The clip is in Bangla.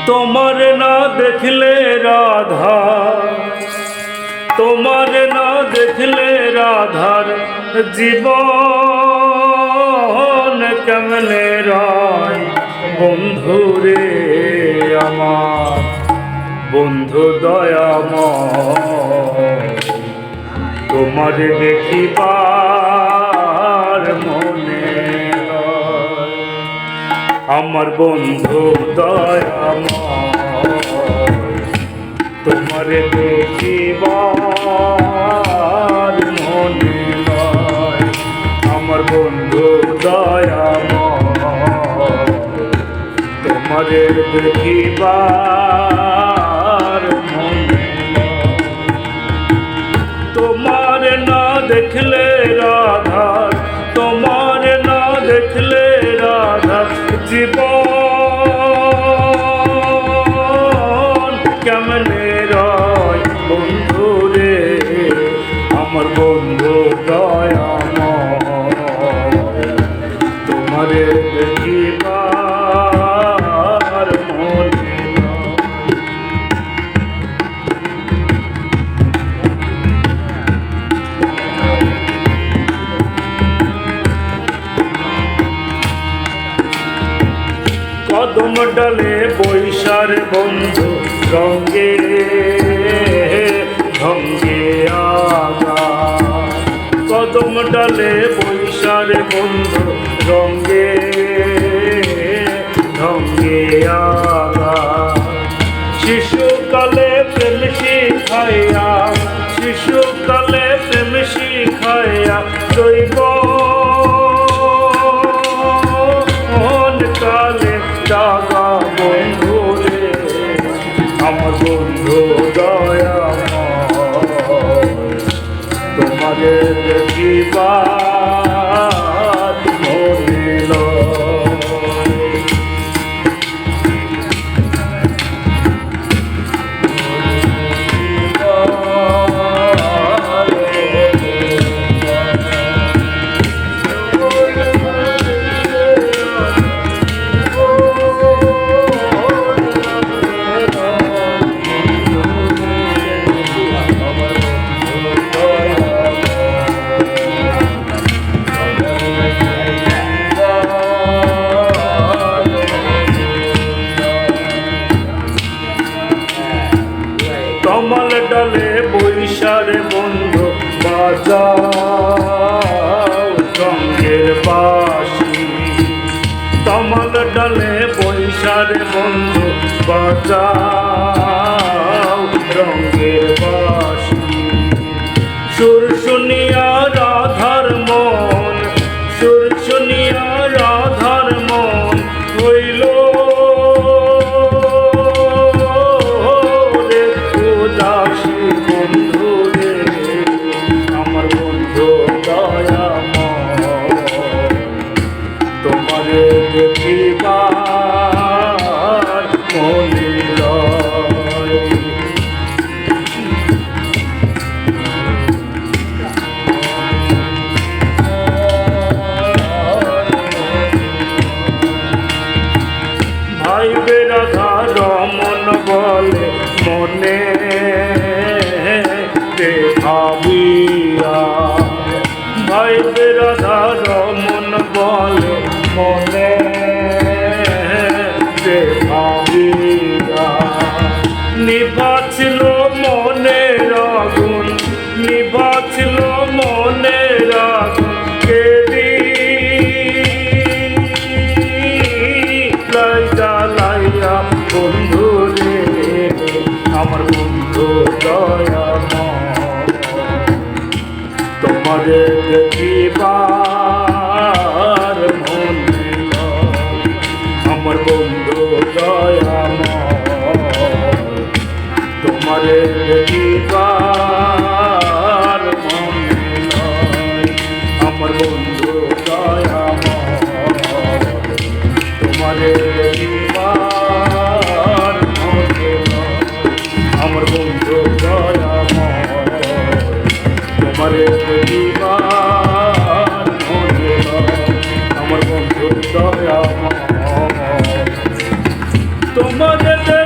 তোমার না দেখলে রাধা, তোমার না দেখলে রাধার জীবন কেমনে রয়। বন্ধুরে আমার বন্ধু দয়াময়, তোমার দেখিবার মনে হয়। আমার বন্ধু দয়াময়, তোমার দেখিবার মনে হয়। আমার বন্ধু দয়াময়, তোমার দেখিবার মনে হয়। তোমার না দেখলে রাধা, তোমার না দেখলে রাধা জীবন কেমনে রয়। বন্ধু রে আমার বন্ধু দয়াময়, তোমার দেখিবার মনে হয়। কদম ডালে বৈশার বন্ধু রঙ্গে ঢঙ্গে আগা। কদম ডালে বৈশার বন্ধু রঙ্গে ঢঙ্গে আগা। শিশুকালে প্রেম শিখাইয়া, শিশুকালে প্রেম শিখাইয়া দৈব কালে জাগা। বন্ধু রে আমার বন্ধু দয়াময়, তোমারে দেখিবার মনে লয়। কমল ডালে বৈশারে বন্ধু বাজাও রঙ্গের বাঁশি। কমল ডালে বৈশারে বন্ধু বাজাও রঙ্গের বাঁশি। সুর শুনিয়া রাধার মন, সুর শুনিয়া রাধার মন হইল উদাসী। বন্ধু রে আমার বন্ধু দয়াময়, তোমার দেখিবার মনে লয়। ভাইবে রাধা রমন বলে মনে ভাবিয়া। ভাইবে রাধা রমন বলে মনে ভাবিয়া। নিভা ছিল মনের আগুন, নিভা ছিল মনের আগুন কেদি জ্বালাইয়া। বন্ধু রে আমার বন্ধু দয়াময়, তোমার দেখিবার মনে লয়। আমার বন্ধু দয়াময়, তোমার দেখিবার মনে লয়। আমার বন্ধু দয়াময়, তোমার দেখিবার মনে লয়। আমার বন্ধু দয়াময়, তোমার দেখিবার মনে লয়। আমার বন্ধু দয়াময়, তোমার যেতে